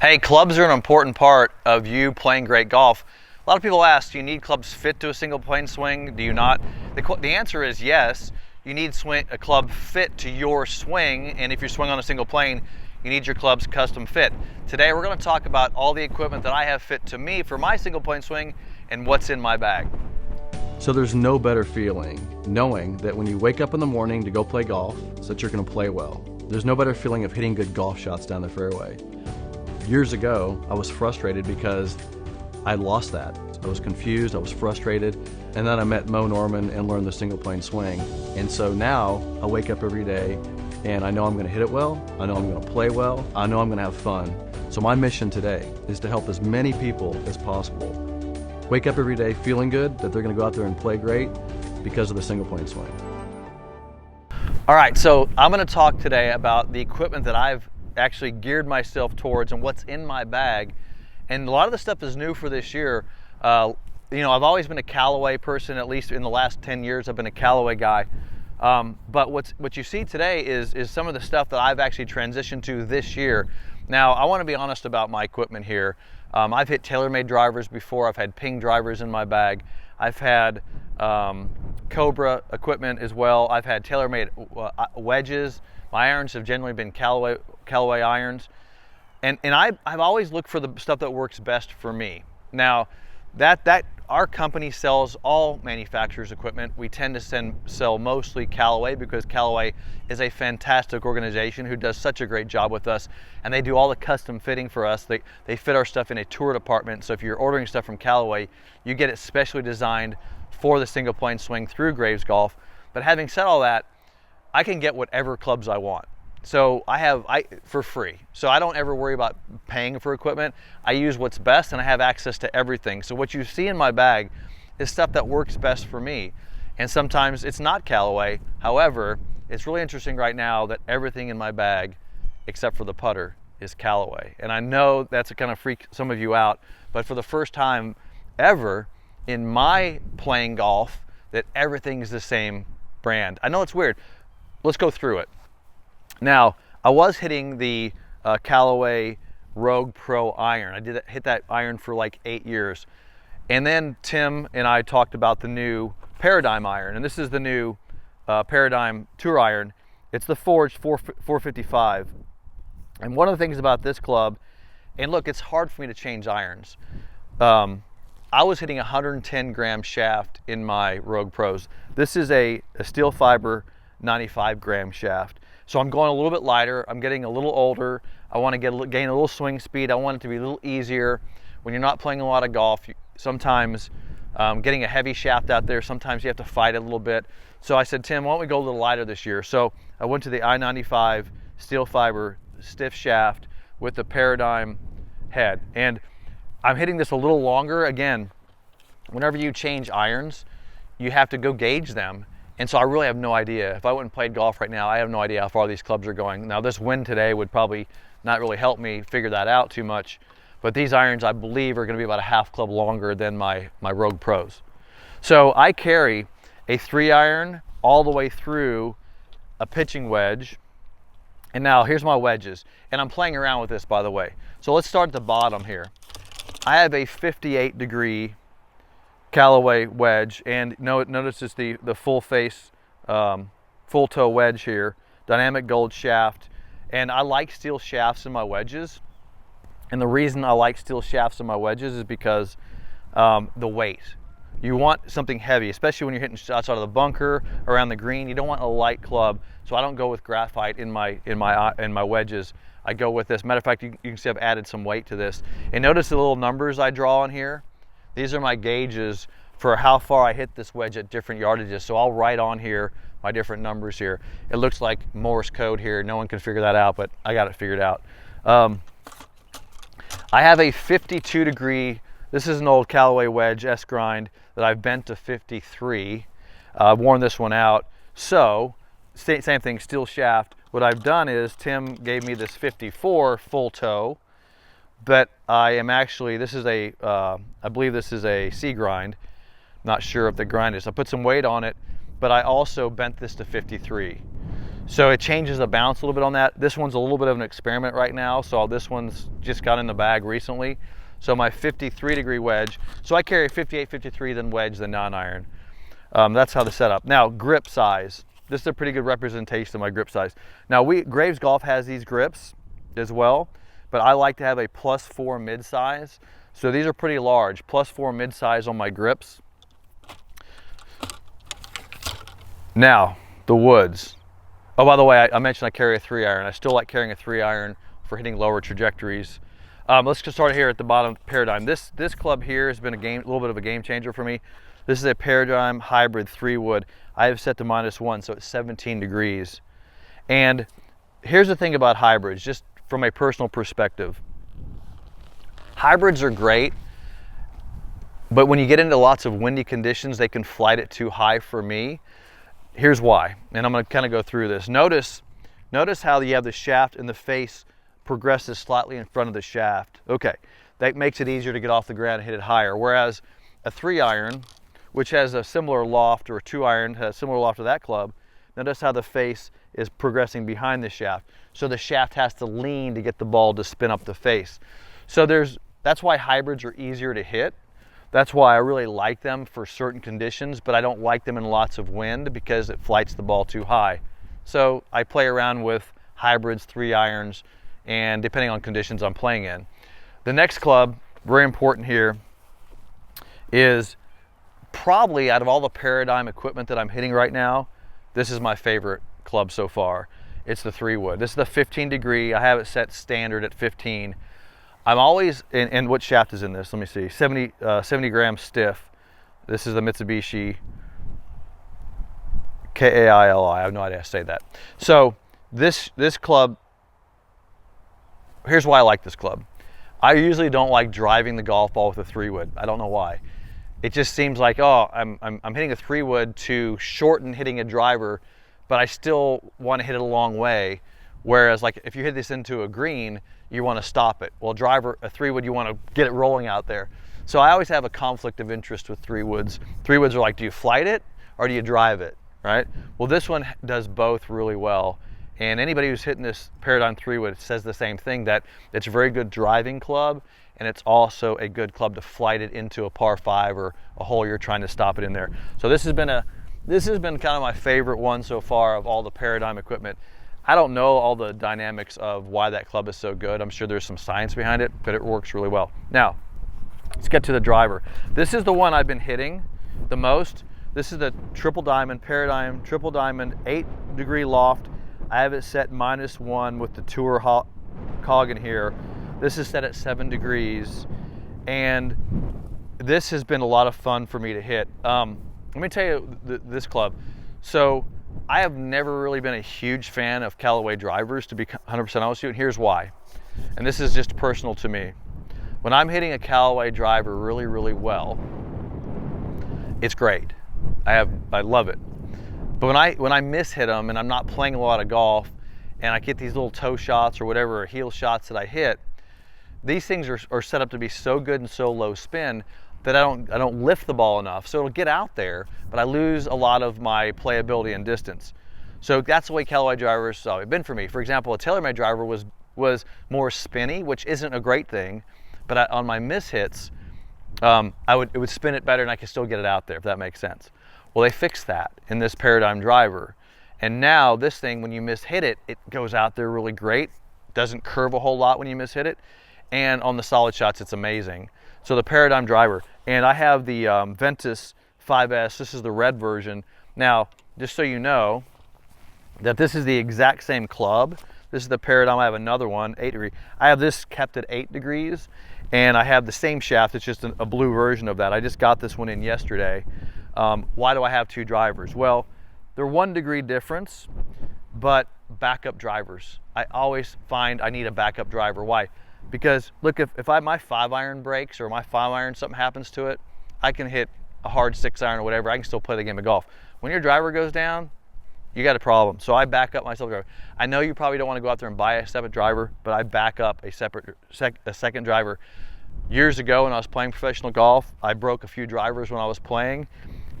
Hey, clubs are an important part of you playing great golf. A lot of people ask, do you need clubs fit to a single plane swing? Do you not? The answer is yes. You need a club fit to your swing, and if you're swinging on a single plane, you need your clubs custom fit. Today we're going to talk about all the equipment that I have fit to me for my single plane swing and what's in my bag. So there's no better feeling knowing that when you wake up in the morning to go play golf, so that you're going to play well. There's no better feeling of hitting good golf shots down the fairway. Years ago, I was frustrated because I lost that. I was confused, I was frustrated, and then I met Mo Norman and learned the single plane swing. And so now I wake up every day and I know I'm going to hit it well, I know I'm going to play well, I know I'm going to have fun. So my mission today is to help as many people as possible wake up every day feeling good that they're going to go out there and play great because of the single plane swing. All right, so I'm going to talk today about the equipment that I've actually geared myself towards and what's in my bag. And a lot of the stuff is new for this year. I've always been a Callaway person. At least in the last 10 years I've been a Callaway guy. But what you see today is some of the stuff that I've actually transitioned to this year. Now I want to be honest about my equipment here. I've hit TaylorMade drivers before. I've had Ping drivers in my bag. I've had Cobra equipment as well. I've had TaylorMade wedges. My irons have generally been Callaway irons, and I've always looked for the stuff that works best for me. Now, that our company sells all manufacturers' equipment. We tend to sell mostly Callaway because Callaway is a fantastic organization who does such a great job with us, and they do all the custom fitting for us. They fit our stuff in a tour department, so if you're ordering stuff from Callaway, you get it specially designed for the single plane swing through Graves Golf. But having said all that, I can get whatever clubs I want. So for free. So I don't ever worry about paying for equipment. I use what's best and I have access to everything. So what you see in my bag is stuff that works best for me. And sometimes it's not Callaway. However, it's really interesting right now that everything in my bag, except for the putter, is Callaway. And I know that's going to freak some of you out, but for the first time ever in my playing golf, that everything's the same brand. I know it's weird. Let's go through it. Now, I was hitting the Callaway Rogue Pro iron. I hit that iron for like 8 years. And then Tim and I talked about the new Paradigm iron. And this is the new Paradigm Tour iron. It's the Forged 455. And one of the things about this club, and look, it's hard for me to change irons. I was hitting 110 gram shaft in my Rogue Pros. This is a steel fiber 95 gram shaft. So I'm going a little bit lighter. I'm getting a little older. I want to gain a little swing speed. I want it to be a little easier. When you're not playing a lot of golf, sometimes getting a heavy shaft out there, sometimes you have to fight it a little bit. So I said, Tim, why don't we go a little lighter this year? So I went to the I-95 steel fiber stiff shaft with the Paradigm head. And I'm hitting this a little longer. Again, whenever you change irons, you have to go gauge them. And so I really have no idea. If I went and played golf right now, I have no idea how far these clubs are going. Now this wind today would probably not really help me figure that out too much. But these irons, I believe, are going to be about a half club longer than my Rogue Pros. So I carry a 3-iron all the way through a pitching wedge. And now here's my wedges. And I'm playing around with this, by the way. So let's start at the bottom here. I have a 58-degree Callaway wedge, and notice it's the full face, full toe wedge here, dynamic gold shaft. And I like steel shafts in my wedges. And the reason I like steel shafts in my wedges is because the weight. You want something heavy, especially when you're hitting shots out of the bunker, around the green. You don't want a light club, so I don't go with graphite in my wedges. I go with this. Matter of fact, you can see I've added some weight to this. And notice the little numbers I draw on here. These are my gauges for how far I hit this wedge at different yardages. So I'll write on here my different numbers here. It looks like Morse code here. No one can figure that out, but I got it figured out. I have a 52-degree, this is an old Callaway wedge S-grind that I've bent to 53. I've worn this one out. So, same thing, steel shaft. What I've done is Tim gave me this 54 full toe, but I am actually, this is I believe this is a C grind. Not sure if the grind is. I put some weight on it, but I also bent this to 53. So it changes the bounce a little bit on that. This one's a little bit of an experiment right now. So this one's just got in the bag recently. So my 53-degree wedge. So I carry 58, 53, then wedge, then non-iron. That's how the setup. Now, grip size. This is a pretty good representation of my grip size. Now, Graves Golf has these grips as well, but I like to have a +4 mid-size. So these are pretty large, +4 mid-size on my grips. Now, the woods. Oh, by the way, I mentioned I carry a 3-iron. I still like carrying a 3-iron for hitting lower trajectories. Let's just start here at the bottom Paradigm. This club here has been a little bit of a game changer for me. This is a Paradigm Hybrid 3-wood. I have set to -1, so it's 17 degrees. And here's the thing about hybrids, just from a personal perspective. Hybrids are great, but when you get into lots of windy conditions, they can flight it too high for me. Here's why, and I'm going to kind of go through this. Notice how you have the shaft and the face progresses slightly in front of the shaft. Okay, that makes it easier to get off the ground and hit it higher. Whereas a 3-iron, which has a similar loft, or a 2-iron has a similar loft to that club, notice how the face is progressing behind the shaft. So the shaft has to lean to get the ball to spin up the face. So that's why hybrids are easier to hit. That's why I really like them for certain conditions, but I don't like them in lots of wind because it flights the ball too high. So I play around with hybrids, 3-irons, and depending on conditions I'm playing in. The next club, very important here, is probably out of all the Paradigm equipment that I'm hitting right now, this is my favorite club so far. It's the 3-wood. This is the 15-degree. I have it set standard at 15. I'm always, and what shaft is in this? Let me see, 70 gram stiff. This is the Mitsubishi Kaili. I have no idea how to say that. So this club, here's why I like this club. I usually don't like driving the golf ball with a 3-wood. I don't know why. It just seems like, oh, I'm hitting a 3-wood to shorten hitting a driver, but I still want to hit it a long way. Whereas like if you hit this into a green, you want to stop it. Well, a 3-wood, you want to get it rolling out there. So I always have a conflict of interest with 3-woods. 3-woods are like, do you flight it or do you drive it, right? Well, this one does both really well. And anybody who's hitting this Paradigm 3-wood says the same thing, that it's a very good driving club, and it's also a good club to flight it into a par 5 or a hole you're trying to stop it in there. So this has been kind of my favorite one so far of all the Paradigm equipment. I don't know all the dynamics of why that club is so good. I'm sure there's some science behind it, but it works really well. Now, let's get to the driver. This is the one I've been hitting the most. This is the Triple Diamond, Paradigm Triple Diamond, 8-degree loft. I have it set -1 with the Tour cog in here. This is set at 7 degrees, and this has been a lot of fun for me to hit. Let me tell you this club. So I have never really been a huge fan of Callaway drivers, to be 100% honest with you, and here's why. And this is just personal to me. When I'm hitting a Callaway driver really, really well, it's great. I love it. But when I miss-hit them and I'm not playing a lot of golf and I get these little toe shots or whatever, or heel shots that I hit, these things are set up to be so good and so low spin that I don't lift the ball enough. So it'll get out there, but I lose a lot of my playability and distance. So that's the way Callaway drivers have been for me. For example, a TaylorMade driver was more spinny, which isn't a great thing, but on my miss-hits, it would spin it better and I could still get it out there, if that makes sense. Well, they fixed that in this Paradigm driver. And now this thing, when you miss-hit it, it goes out there really great. Doesn't curve a whole lot when you miss-hit it. And on the solid shots, it's amazing. So the Paradigm driver, and I have the Ventus 5S. This is the red version. Now, just so you know, that this is the exact same club. This is the Paradigm. I have another one, 8 degree. I have this kept at 8 degrees, and I have the same shaft. It's just a blue version of that. I just got this one in yesterday. Why do I have 2 drivers? Well, they're 1 degree difference, but backup drivers. I always find I need a backup driver. Why? Because look, if my 5-iron breaks or my 5-iron, something happens to it, I can hit a hard 6-iron or whatever. I can still play the game of golf. When your driver goes down, you got a problem. So I back up my driver. I know you probably don't want to go out there and buy a separate driver, but I back up a second driver. Years ago when I was playing professional golf, I broke a few drivers when I was playing,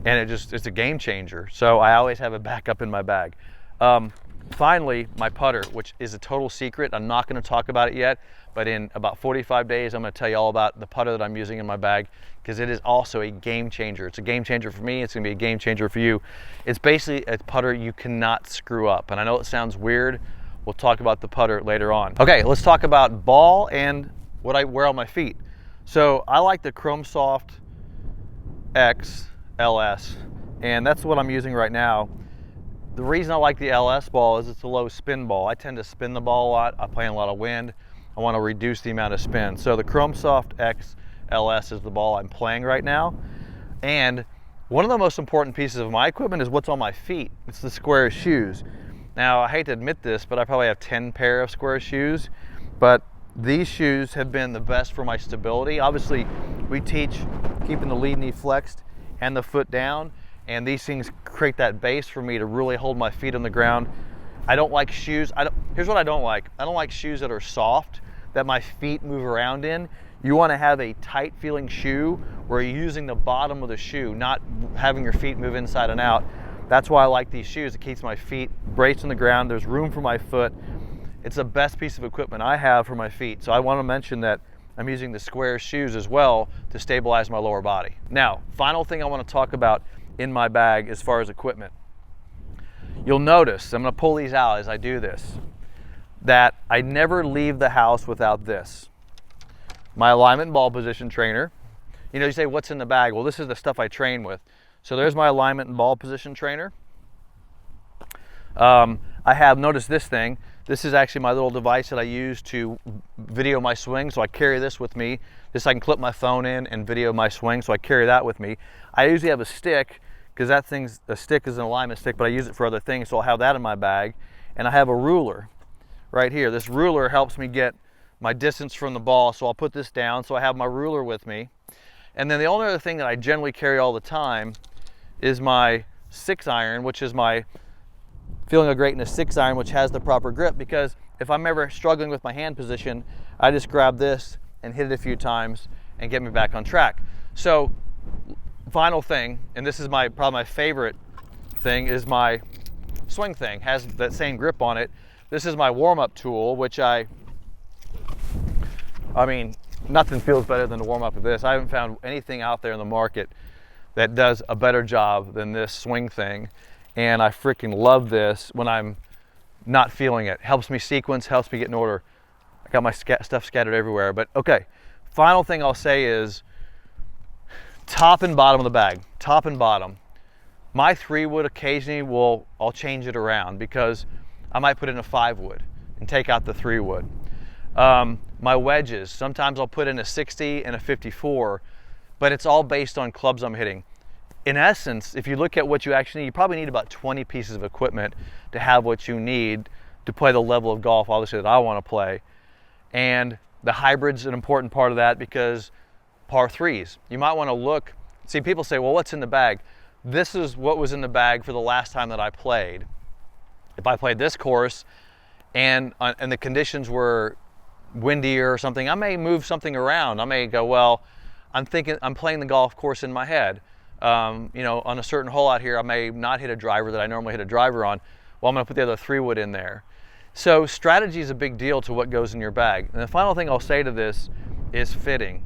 and it's a game changer. So I always have a backup in my bag. finally, my putter, which is a total secret. I'm not going to talk about it yet, but in about 45 days, I'm going to tell you all about the putter that I'm using in my bag, because it is also a game changer. It's a game changer for me. It's going to be a game changer for you. It's basically a putter you cannot screw up. And I know it sounds weird. We'll talk about the putter later on. Okay, let's talk about ball and what I wear on my feet. So I like the Chrome Soft X LS, and that's what I'm using right now. The reason I like the LS ball is it's a low spin ball. I tend to spin the ball a lot. I play in a lot of wind. I want to reduce the amount of spin. So the Chrome Soft X LS is the ball I'm playing right now. And one of the most important pieces of my equipment is what's on my feet. It's the square shoes. Now, I hate to admit this, but I probably have 10 pair of square shoes, but these shoes have been the best for my stability. Obviously, we teach keeping the lead knee flexed and the foot down, and these things create that base for me to really hold my feet on the ground. I don't like shoes. Here's what I don't like. I don't like shoes that are soft, that my feet move around in. You want to have a tight feeling shoe where you're using the bottom of the shoe, not having your feet move inside and out. That's why I like these shoes. It keeps my feet braced on the ground. There's room for my foot. It's the best piece of equipment I have for my feet. So I want to mention that I'm using the square shoes as well to stabilize my lower body. Now, final thing I want to talk about in my bag as far as equipment. You'll notice, I'm going to pull these out as I do this, that I never leave the house without this. My alignment and ball position trainer. You know, you say, what's in the bag? Well, this is the stuff I train with. So there's my alignment and ball position trainer. I have, notice this thing. This is actually my little device that I use to video my swing. So I carry this with me. This I can clip my phone in and video my swing. So I carry that with me. I usually have a stick, because a stick is an alignment stick, but I use it for other things. So I'll have that in my bag. And I have a ruler right here. This ruler helps me get my distance from the ball. So I'll put this down. So I have my ruler with me. And then the only other thing that I generally carry all the time is my 6-iron, which is my Feeling of Greatness 6-iron, which has the proper grip, because if I'm ever struggling with my hand position, I just grab this and hit it a few times and get me back on track. So final thing, and this is probably my favorite thing, is my swing thing. Has that same grip on it. This is my warm-up tool, which I mean, nothing feels better than to warm up with this. I haven't found anything out there in the market that does a better job than this swing thing. And I freaking love this when I'm not feeling it. Helps me sequence, helps me get in order. I got my stuff scattered everywhere, but okay. Final thing I'll say is top and bottom of the bag, top and bottom. My 3-wood occasionally I'll change it around, because I might put in a 5-wood and take out the 3-wood. My wedges, sometimes I'll put in a 60 and a 54, but it's all based on clubs I'm hitting. In essence, if you look at what you actually need, you probably need about 20 pieces of equipment to have what you need to play the level of golf, obviously, that I want to play. And the hybrid's an important part of that, because par 3s, you might want to look, see, people say, well, what's in the bag? This is what was in the bag for the last time that I played. If I played this course and the conditions were windier or something, I may move something around. I may go, well, I'm playing the golf course in my head. You know, on a certain hole out here, I may not hit a driver that I normally hit a driver on. Well, I'm going to put the other 3-wood in there. So strategy is a big deal to what goes in your bag. And the final thing I'll say to this is fitting.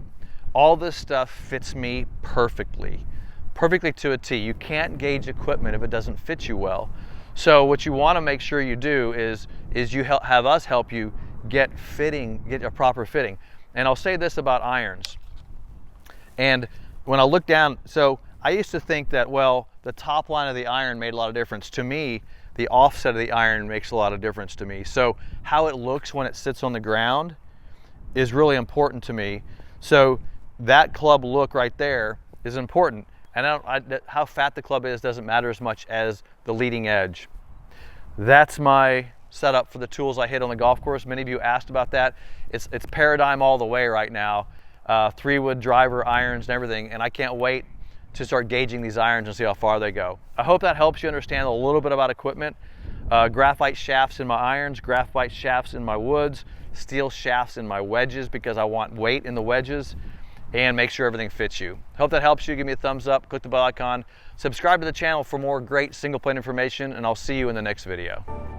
All this stuff fits me perfectly to a T. You can't gauge equipment if it doesn't fit you well. So what you want to make sure you do is you have us help you get a proper fitting. And I'll say this about irons. And when I look down, so I used to think that, well, the top line of the iron made a lot of difference. To me, the offset of the iron makes a lot of difference to me. So how it looks when it sits on the ground is really important to me. So that club look right there is important. And how fat the club is doesn't matter as much as the leading edge. That's my setup for the tools I hit on the golf course. Many of you asked about that. It's paradigm all the way right now. 3-wood driver, irons, and everything. And I can't wait to start gauging these irons and see how far they go. I hope that helps you understand a little bit about equipment. Graphite shafts in my irons, graphite shafts in my woods, steel shafts in my wedges, because I want weight in the wedges, and make sure everything fits you. Hope that helps you. Give me a thumbs up, click the bell icon, subscribe to the channel for more great single plane information, and I'll see you in the next video.